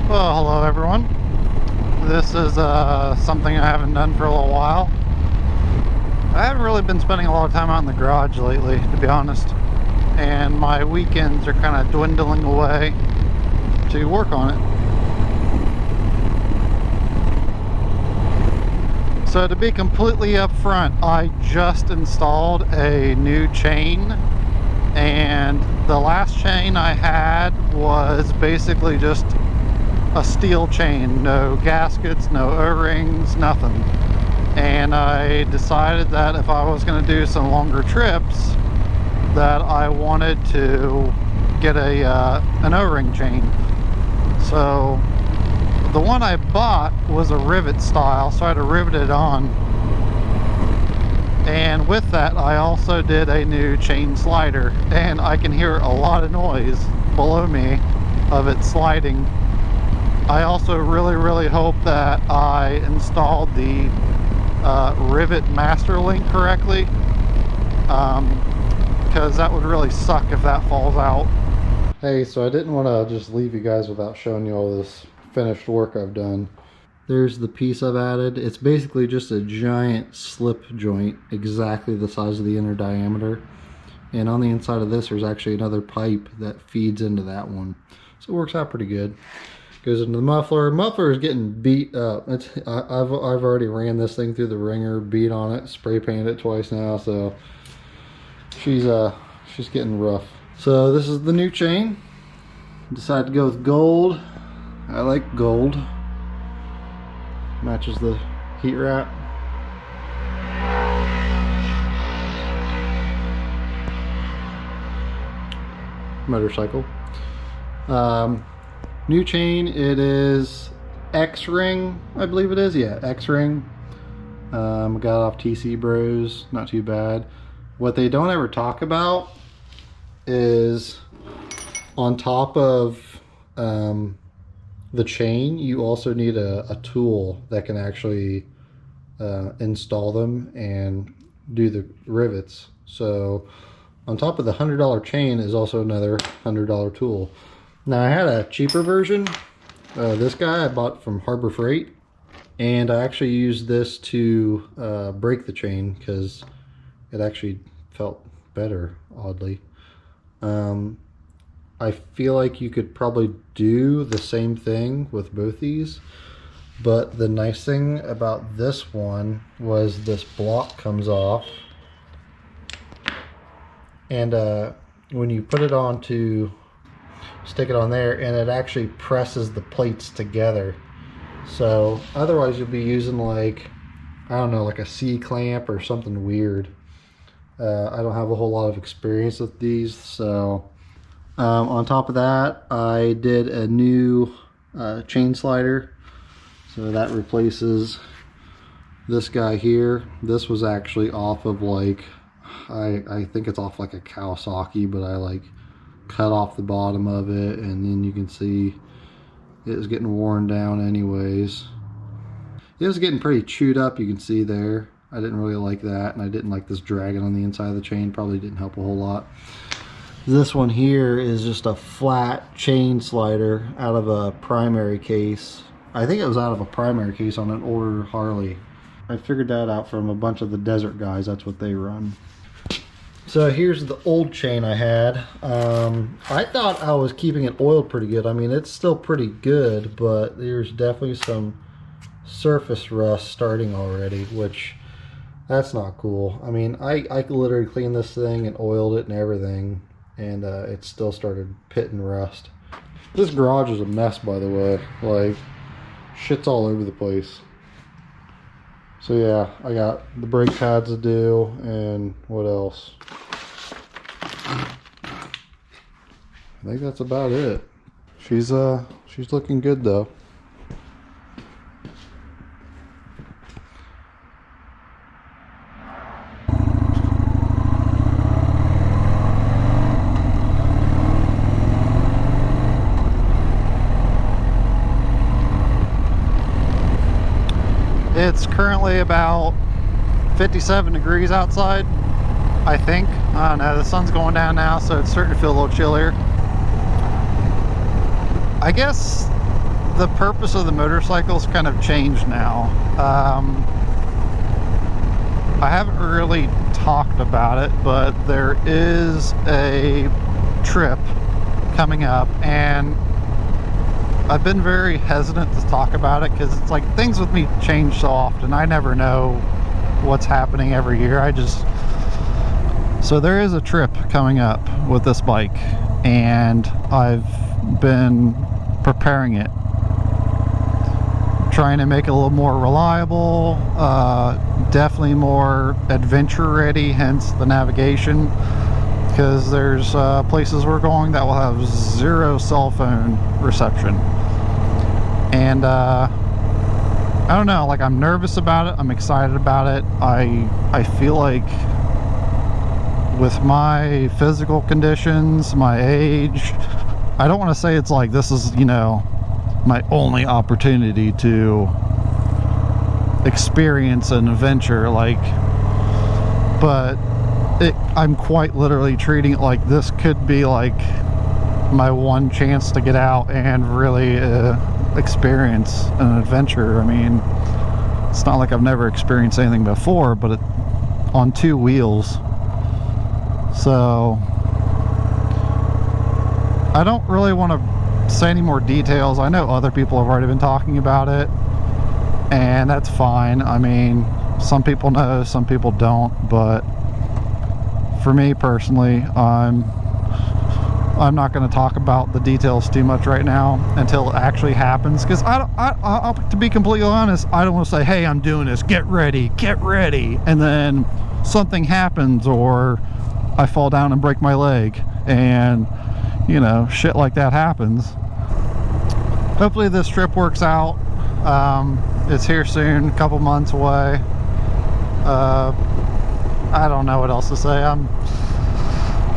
Well, hello everyone. This is something I haven't done for a little while. I haven't really been spending a lot of time out in the garage lately, to be honest. And my weekends are kind of dwindling away to work on it. So to be completely upfront, I just installed a new chain. And the last chain I had was basically just a steel chain, no gaskets, no O-rings, nothing. And I decided that if I was going to do some longer trips, that I wanted to get an O-ring chain. So the one I bought was a rivet style, so I had to rivet it on. And with that, I also did a new chain slider, and I can hear a lot of noise below me of it sliding. I also really hope that I installed the rivet master link correctly, because that would really suck if that falls out. Hey, so I didn't want to just leave you guys without showing you all this finished work I've done. There's the piece I've added. It's basically just a giant slip joint, exactly the size of the inner diameter. And on the inside of this, there's actually another pipe that feeds into that one. So it works out pretty good. Goes into the muffler. Muffler is getting beat up. I've already ran this thing through the ringer, beat on it, spray painted it twice now, so she's getting rough. So this is the new chain. Decided to go with gold. I like gold. Matches the heat wrap. Motorcycle. New chain, it is X-ring, I believe it is. Yeah, X-ring. Got it off TC Bros, not too bad. What they don't ever talk about is on top of the chain, you also need a tool that can actually install them and do the rivets. So on top of the $100 chain is also another $100 tool. Now I had a cheaper version. This guy I bought from Harbor Freight, and I actually used this to break the chain because it actually felt better, oddly. I feel like you could probably do the same thing with both these, but the nice thing about this one was this block comes off, and when you put it on to stick it on there, and it actually presses the plates together. So otherwise you'll be using like, I don't know, like a C-clamp or something weird. I don't have a whole lot of experience with these, so on top of that, I did a new chain slider. So that replaces this guy here. This was actually off of like, I think it's off like a Kawasaki, but I like cut off the bottom of it, and then you can see it was getting worn down anyways. It was getting pretty chewed up, you can see there. I didn't really like that, and I didn't like this dragging on the inside of the chain. Probably didn't help a whole lot. This one here is just a flat chain slider out of a primary case. I think it was out of a primary case on an older Harley. I figured that out from a bunch of the desert guys. That's what they run. So here's the old chain I had. I thought I was keeping it oiled pretty good. I mean, it's still pretty good, but there's definitely some surface rust starting already, which that's not cool. I mean, I literally cleaned this thing and oiled it and everything, and it still started pitting rust. This garage is a mess, by the way. Like, shit's all over the place. So yeah, I got the brake pads to do, and what else? I think that's about it. She's looking good though. It's currently about 57 degrees outside, I think. I don't know, the sun's going down now, so it's starting to feel a little chillier. I guess the purpose of the motorcycle's kind of changed now. I haven't really talked about it, but there is a trip coming up, and I've been very hesitant to talk about it because it's like things with me change so often. I never know what's happening every year. So there is a trip coming up with this bike, and I've been preparing it, trying to make it a little more reliable, definitely more adventure ready, hence the navigation, because there's places we're going that will have zero cell phone reception. And I don't know, like, I'm nervous about it, I'm excited about it. I feel like with my physical conditions, my age, I don't want to say it's like this is, you know, my only opportunity to experience an adventure, like, but I'm quite literally treating it like this could be like my one chance to get out and really experience an adventure. I mean, it's not like I've never experienced anything before, but on two wheels. So I don't really want to say any more details. I know other people have already been talking about it, and that's fine. I mean, some people know, some people don't, but for me personally, I'm not going to talk about the details too much right now until it actually happens, because to be completely honest, I don't want to say, hey, I'm doing this, get ready, and then something happens, or I fall down and break my leg, and you know, shit like that happens. Hopefully this trip works out. It's here soon, a couple months away. I don't know what else to say.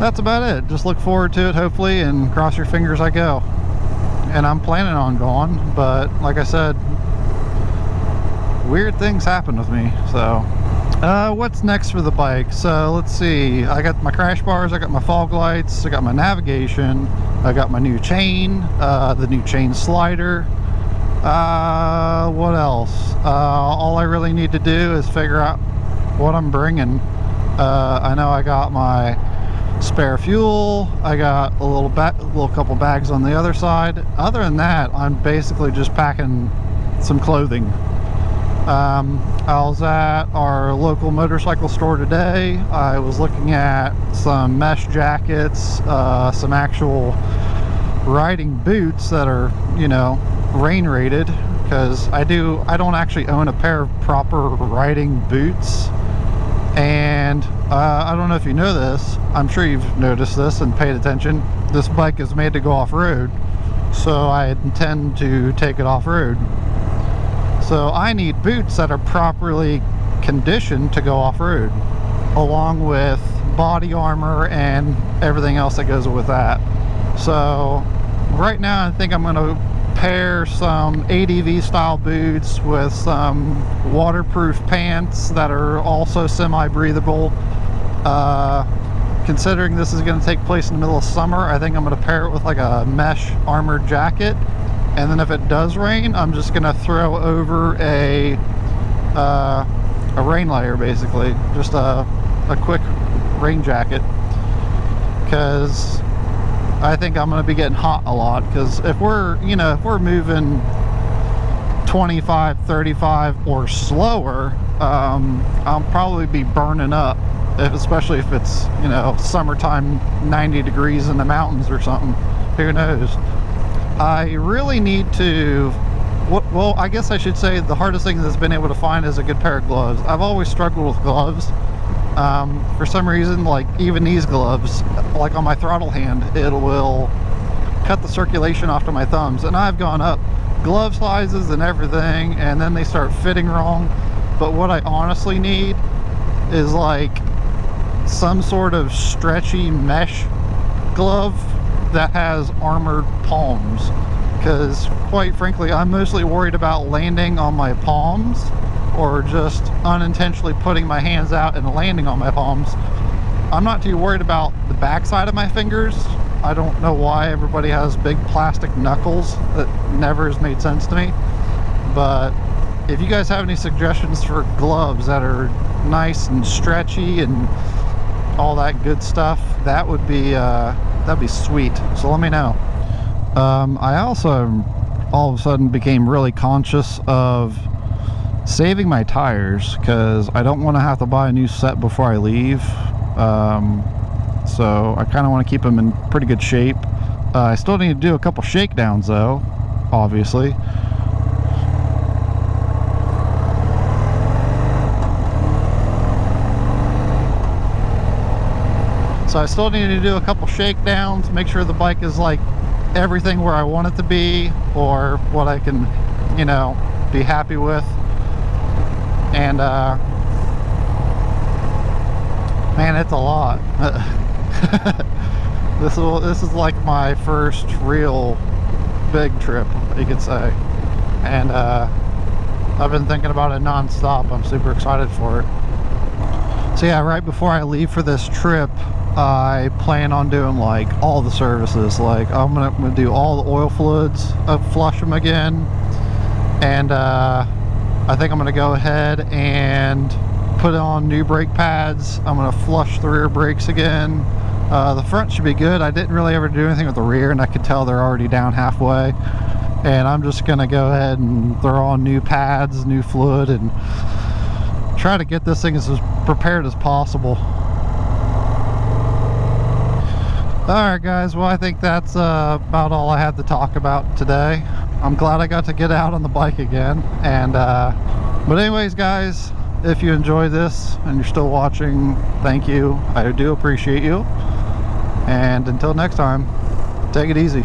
That's about it. Just look forward to it, hopefully, and cross your fingers I go. And I'm planning on going, but like I said, weird things happen with me. So what's next for the bike? So let's see, I got my crash bars, I got my fog lights, I got my navigation, I got my new chain, the new chain slider. What else? All I really need to do is figure out what I'm bringing. I know I got my spare fuel, I got a little couple bags on the other side. Other than that, I'm basically just packing some clothing. I was at our local motorcycle store today. I was looking at some mesh jackets, some actual riding boots that are, you know, rain rated, because I don't actually own a pair of proper riding boots. And I don't know if you know this, I'm sure you've noticed this and paid attention, this bike is made to go off-road, so I intend to take it off-road. So I need boots that are properly conditioned to go off-road, along with body armor and everything else that goes with that. So right now I think I'm going to pair some ADV style boots with some waterproof pants that are also semi-breathable. Considering this is going to take place in the middle of summer, I think I'm going to pair it with like a mesh armored jacket, and then if it does rain, I'm just going to throw over a rain layer, basically, just a quick rain jacket, because I think I'm going to be getting hot a lot. Because if we're moving 25, 35 or slower, I'll probably be burning up, especially if it's, you know, summertime, 90 degrees in the mountains or something. Who knows? I really need to, well, I guess I should say the hardest thing that's been able to find is a good pair of gloves. I've always struggled with gloves. For some reason, like even these gloves, like on my throttle hand, it will cut the circulation off to my thumbs, and I've gone up glove sizes and everything, and then they start fitting wrong. But what I honestly need is like some sort of stretchy mesh glove that has armored palms, because quite frankly I'm mostly worried about landing on my palms, or just unintentionally putting my hands out and landing on my palms. I'm not too worried about the back side of my fingers, I don't know why everybody has big plastic knuckles. That never has made sense to me. But if you guys have any suggestions for gloves that are nice and stretchy and all that good stuff, that would be that'd be sweet. So let me know. I also all of a sudden became really conscious of saving my tires, because I don't want to have to buy a new set before I leave. So I kind of want to keep them in pretty good shape. I still need to do a couple shakedowns though, obviously. So I still need to do a couple shakedowns, make sure the bike is like everything where I want it to be, or what I can, you know, be happy with. And man, it's a lot. This is like my first real big trip, you could say. And I've been thinking about it non-stop. I'm super excited for it. So yeah, right before I leave for this trip, I plan on doing like all the services. Like I'm gonna do all the oil fluids, flush them again, and I think I'm gonna go ahead and put on new brake pads. I'm gonna flush the rear brakes again. The front should be good. I didn't really ever do anything with the rear, and I could tell they're already down halfway. And I'm just gonna go ahead and throw on new pads, new fluid, and try to get this thing as prepared as possible. Alright guys, well I think that's about all I have to talk about today. I'm glad I got to get out on the bike again. And but anyways guys, if you enjoyed this and you're still watching, thank you. I do appreciate you. And until next time, take it easy.